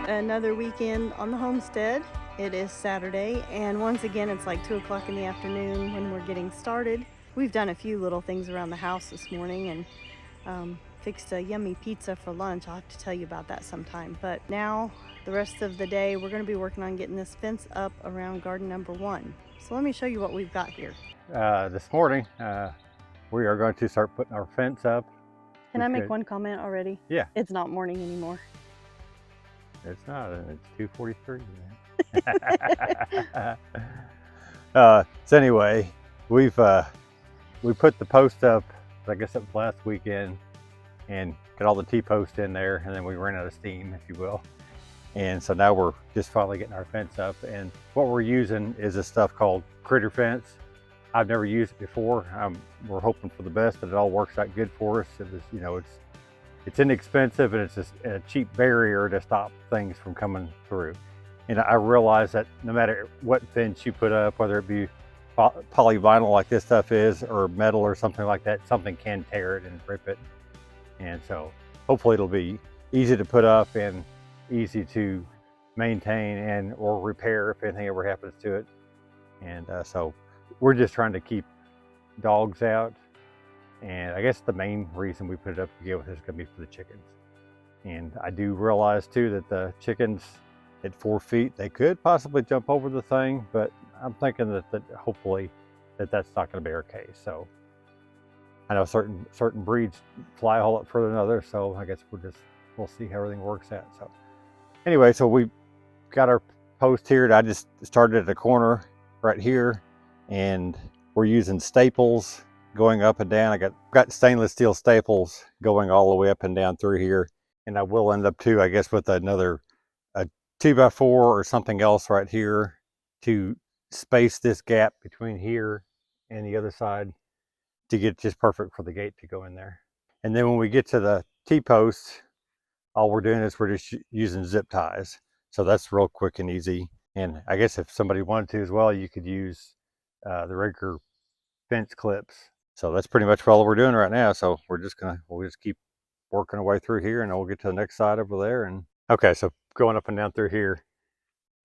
Another weekend on the homestead. It is Saturday, and once again it's like 2 o'clock in the afternoon when we're getting started. We've done a few little things around the house this morning and fixed a yummy pizza for lunch. I'll have to tell you about that sometime. But now the rest of the day we're going to be working on getting this fence up around garden number 1. So let me show you what we've got here. This morning we are going to start putting our fence up. Can I make one comment already? Yeah. It's not morning anymore. It's not, it's 2:43. So anyway, we put the post up, I guess it was last weekend, and got all the T-posts in there, and then we ran out of steam, if you will. And so now we're just finally getting our fence up, and what we're using is this stuff called Critterfence. I've never used it before. We're hoping for the best, that it all works out good for us. It was, you know, it's inexpensive, and it's just a cheap barrier to stop things from coming through. And I realize that no matter what fence you put up, whether it be polyvinyl like this stuff is, or metal or something like that, something can tear it and rip it. And so hopefully it'll be easy to put up and easy to maintain and or repair if anything ever happens to it. And so we're just trying to keep dogs out. And I guess the main reason we put it up to begin with is going to be for the chickens. And I do realize too that the chickens at 4 feet, they could possibly jump over the thing, but I'm thinking that hopefully that's not going to be our case. So I know certain breeds fly a whole lot further than others, so I guess we'll see how everything works out. So anyway, so we got our post here. I just started at the corner right here, and we're using staples going up and down. I got stainless steel staples going all the way up and down through here, and I will end up too, I guess, with a 2x4 or something else right here to space this gap between here and the other side to get just perfect for the gate to go in there. And then when we get to the T-posts, all we're doing is we're just using zip ties. So that's real quick and easy. And I guess if somebody wanted to as well, you could use the regular fence clips. So that's pretty much all we're doing right now. So we'll just keep working our way through here, and then we'll get to the next side over there. And okay, so going up and down through here,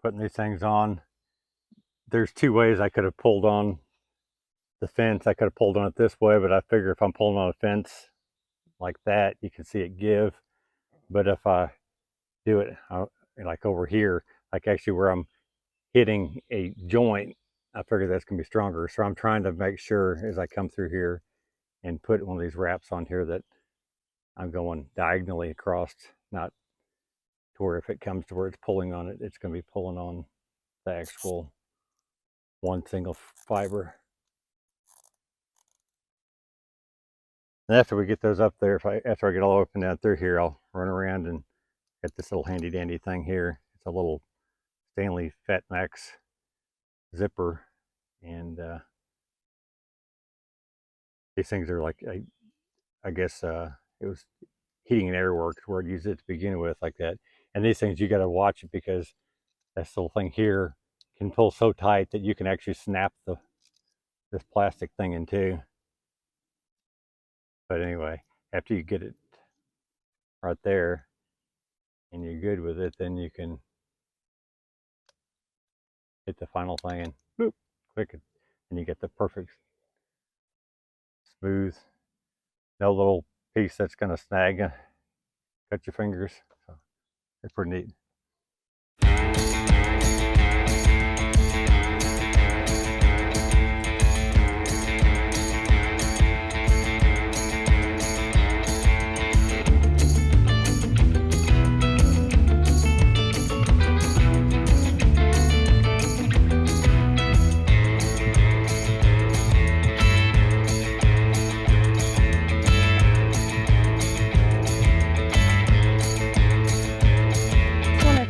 putting these things on. There's 2 ways I could have pulled on the fence. I could have pulled on it this way, but I figure if I'm pulling on a fence like that, you can see it give. But if I do it like over here, like actually where I'm hitting a joint, I figure that's going to be stronger. So I'm trying to make sure as I come through here and put one of these wraps on here that I'm going diagonally across, not to where if it comes to where it's pulling on it, it's going to be pulling on the actual one single fiber. And after we get those up there, after I get all up and down through here, I'll run around and get this little handy dandy thing here. It's a little Stanley Fat Max zipper, and these things are like, I guess it was heating and air works where I used it to begin with, like that. And these things, you got to watch it, because this little thing here can pull so tight that you can actually snap this plastic thing in two. But anyway, after you get it right there and you're good with it, then you can hit the final thing and boop, click it, and you get the perfect smooth, no little piece that's going to snag and cut your fingers. So it's pretty neat.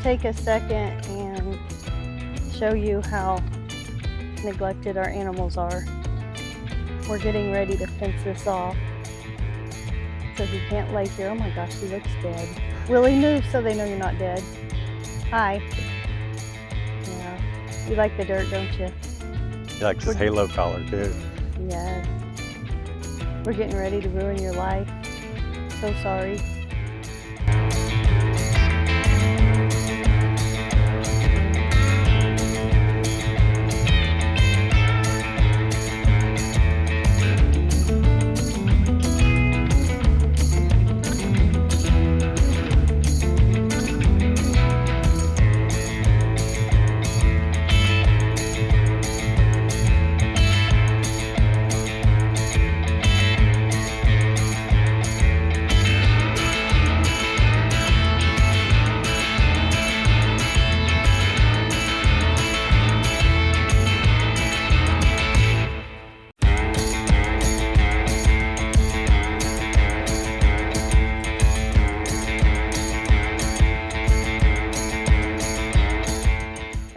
Take a second and show you how neglected our animals are. We're getting ready to fence this off so he can't lay here. Oh my gosh, he looks dead. Willie, move so they know you're not dead. Hi. Yeah, you like the dirt, don't you? You like this halo collar too. Yes. We're getting ready to ruin your life. So sorry.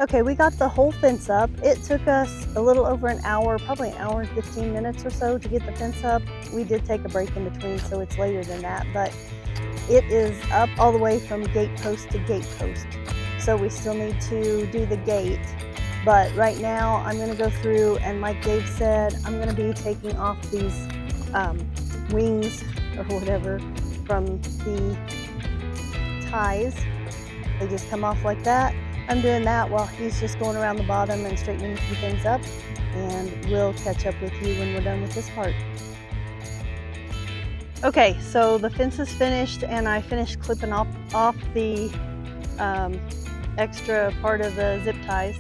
Okay, we got the whole fence up. It took us a little over an hour, probably an hour and 15 minutes or so to get the fence up. We did take a break in between, so it's later than that, but it is up all the way from gate post to gate post. So we still need to do the gate. But right now I'm gonna go through, and like Dave said, I'm gonna be taking off these wings or whatever from the ties. They just come off like that. I'm doing that while he's just going around the bottom and straightening a few things up, and we'll catch up with you when we're done with this part. Okay, so the fence is finished, and I finished clipping off the extra part of the zip ties.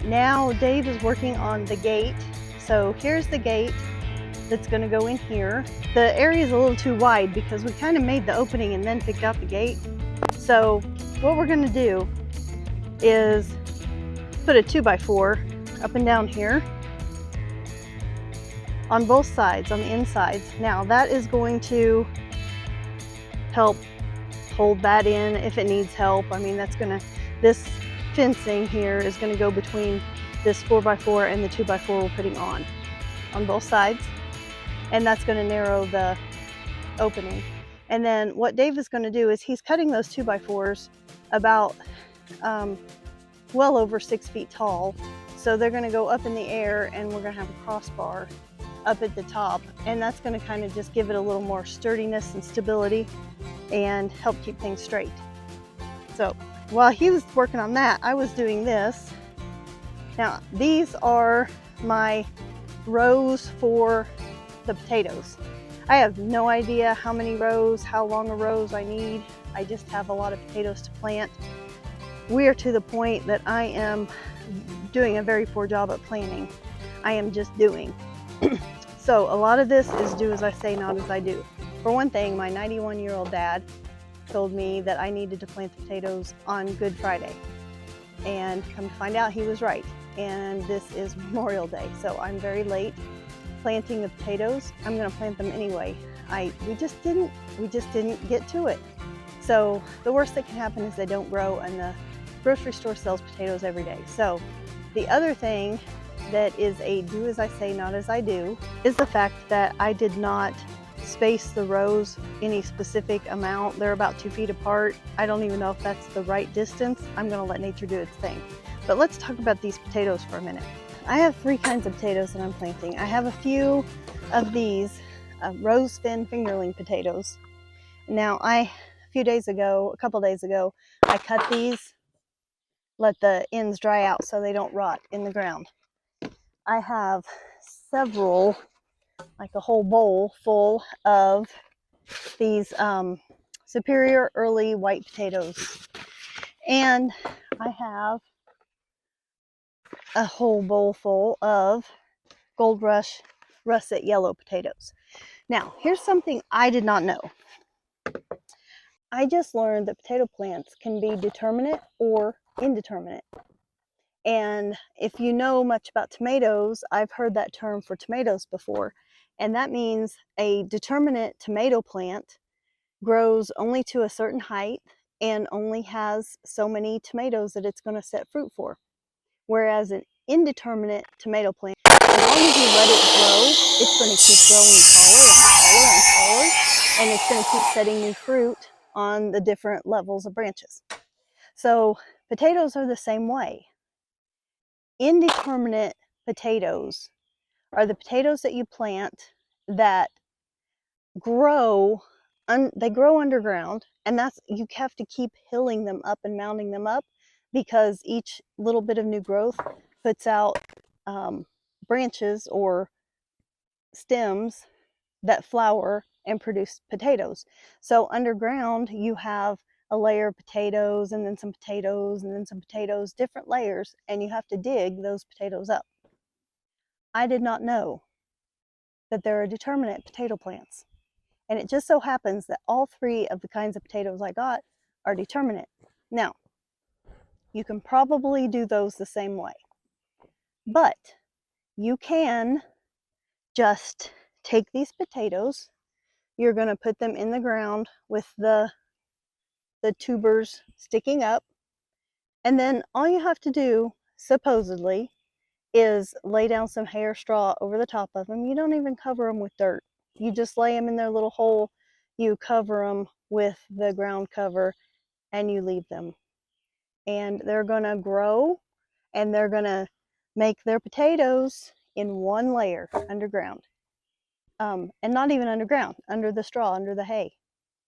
Now Dave is working on the gate. So here's the gate that's going to go in here. The area is a little too wide because we kind of made the opening and then picked out the gate. So what we're going to do is put a 2x4 up and down here on both sides, on the insides. Now that is going to help hold that in if it needs help. I mean, this fencing here is going to go between this 4x4 and the 2x4 we're putting on both sides, and that's going to narrow the opening. And then what Dave is going to do is he's cutting those 2x4s about well over 6 feet tall. So they're going to go up in the air, and we're going to have a crossbar up at the top, and that's going to kind of just give it a little more sturdiness and stability and help keep things straight. So while he was working on that, I was doing this. Now these are my rows for the potatoes. I have no idea how many rows, how long a rows I need. I just have a lot of potatoes to plant. We are to the point that I am doing a very poor job at planning. I am just doing. So a lot of this is do as I say, not as I do. For one thing, my 91-year-old dad told me that I needed to plant the potatoes on Good Friday. And come to find out, he was right. And this is Memorial Day, so I'm very late planting the potatoes. I'm gonna plant them anyway. We just didn't get to it. So the worst that can happen is they don't grow, and the grocery store sells potatoes every day. So the other thing that is a do as I say, not as I do, is the fact that I did not space the rows any specific amount. They're about 2 feet apart. I don't even know if that's the right distance. I'm gonna let nature do its thing. But let's talk about these potatoes for a minute. I have 3 kinds of potatoes that I'm planting. I have a few of these rose fin fingerling potatoes. Now a couple days ago, I cut these, let the ends dry out so they don't rot in the ground. I have several, like a whole bowl full of these Superior Early White potatoes. And I have a whole bowl full of Gold Rush Russet Yellow potatoes. Now, here's something I did not know. I just learned that potato plants can be determinate or indeterminate. And if you know much about tomatoes, I've heard that term for tomatoes before. And that means a determinate tomato plant grows only to a certain height and only has so many tomatoes that it's going to set fruit for. Whereas an indeterminate tomato plant, as long as you let it grow, it's going to keep growing taller and taller and taller, and it's going to keep setting new fruit on the different levels of branches. So potatoes are the same way. Indeterminate potatoes are the potatoes that you plant that grow underground, and you have to keep hilling them up and mounding them up, because each little bit of new growth puts out branches or stems that flower and produce potatoes. So underground you have a layer of potatoes, and then some potatoes, and then some potatoes, different layers, and you have to dig those potatoes up. I did not know that there are determinate potato plants. And it just so happens that all 3 of the kinds of potatoes I got are determinate. Now, you can probably do those the same way, but you can just take these potatoes, you're going to put them in the ground with the tubers sticking up, And then all you have to do, supposedly, is lay down some hay or straw over the top of them. You don't even cover them with dirt. You just lay them in their little hole, you cover them with the ground cover, and you leave them. And they're gonna grow, and they're gonna make their potatoes in one layer underground. And not even underground, under the straw, under the hay.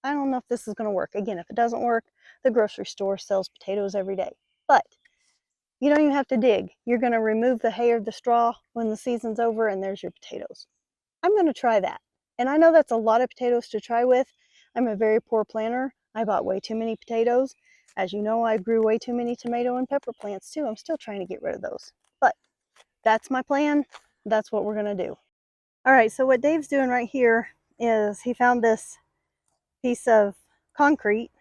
I don't know if this is gonna work. Again, if it doesn't work, the grocery store sells potatoes every day. But you don't even have to dig. You're going to remove the hay or the straw when the season's over, and there's your potatoes. I'm going to try that. And I know that's a lot of potatoes to try with. I'm a very poor planter. I bought way too many potatoes. As you know, I grew way too many tomato and pepper plants too. I'm still trying to get rid of those. But that's my plan. That's what we're going to do. All right, so what Dave's doing right here is he found this piece of concrete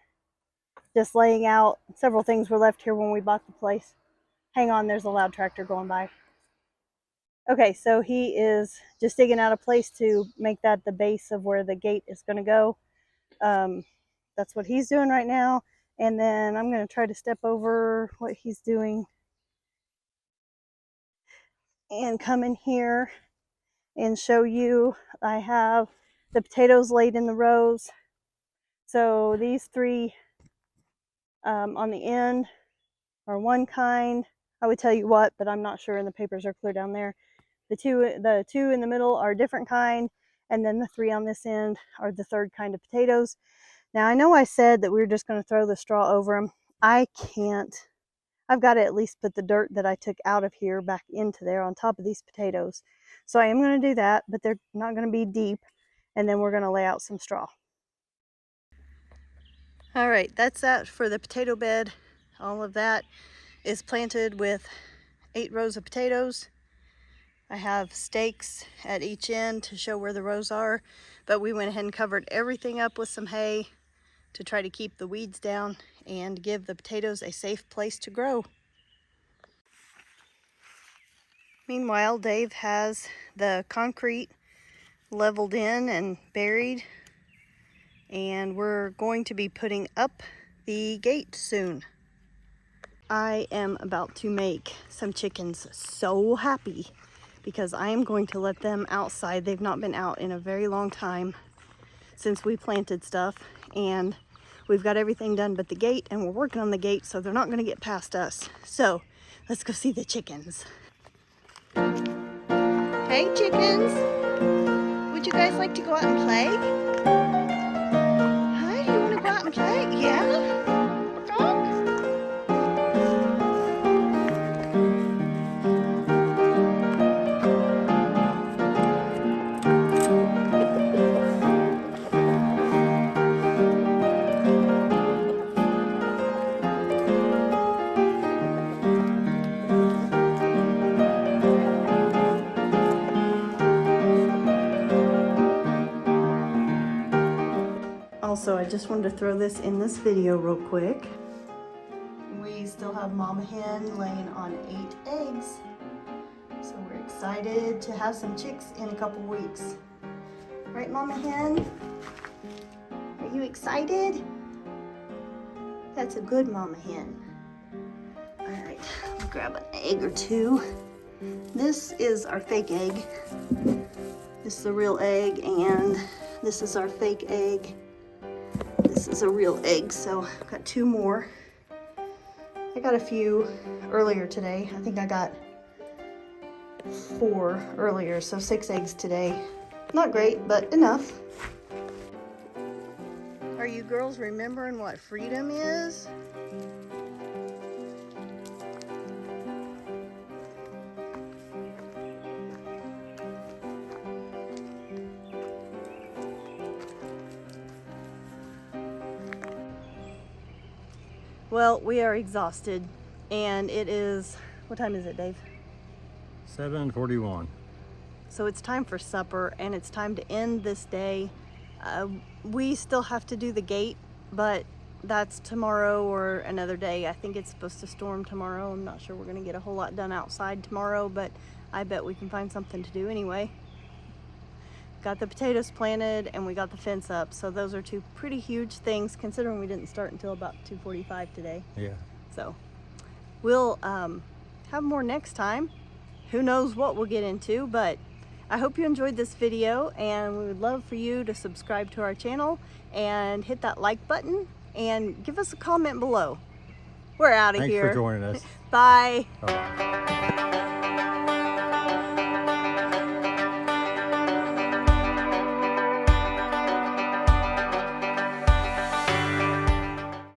just laying out. Several things were left here when we bought the place. Hang on, there's a loud tractor going by. Okay, so he is just digging out a place to make that the base of where the gate is going to go. That's what he's doing right now. And then I'm going to try to step over what he's doing and come in here and show you. I have the potatoes laid in the rows. So these three on the end are one kind. I would tell you what, but I'm not sure, and the papers are clear down there. The two in the middle are a different kind, and then the three on this end are the third kind of potatoes. Now, I know I said that we were just going to throw the straw over them. I can't. I've got to at least put the dirt that I took out of here back into there on top of these potatoes. So I am going to do that, but they're not going to be deep, and then we're going to lay out some straw. All right, that's that for the potato bed. All of that is planted with 8 rows of potatoes. I have stakes at each end to show where the rows are, but we went ahead and covered everything up with some hay to try to keep the weeds down and give the potatoes a safe place to grow. Meanwhile, Dave has the concrete leveled in and buried, and we're going to be putting up the gate soon. I am about to make some chickens so happy because I am going to let them outside. They've not been out in a very long time since we planted stuff, and we've got everything done but the gate, and we're working on the gate, so they're not going to get past us. So let's go see the chickens. Hey chickens, would you guys like to go out and play? Hi, do you want to go out and play? Yeah? Also, I just wanted to throw this in this video real quick. We still have Mama Hen laying on 8 eggs. So we're excited to have some chicks in a couple weeks. Right, Mama Hen? Are you excited? That's a good Mama Hen. All right, I'll grab an egg or two. This is our fake egg. This is a real egg, and this is our fake egg. This is a real egg, so I've got 2 more. I got a few earlier today. I think I got 4 earlier, so 6 eggs today. Not great, but enough. Are you girls remembering what freedom is? Well, we are exhausted, and it is, what time is it, Dave? 7:41. So it's time for supper, and it's time to end this day. We still have to do the gate, but that's tomorrow or another day. I think it's supposed to storm tomorrow. I'm not sure we're gonna get a whole lot done outside tomorrow, but I bet we can find something to do anyway. Got the potatoes planted, and we got the fence up. So those are 2 pretty huge things, considering we didn't start until about 2:45 today. Yeah. So We'll have more next time. Who knows what we'll get into, but I hope you enjoyed this video, and we would love for you to subscribe to our channel and hit that like button and give us a comment below. We're out of here. Thanks for joining us. Bye. Bye-bye.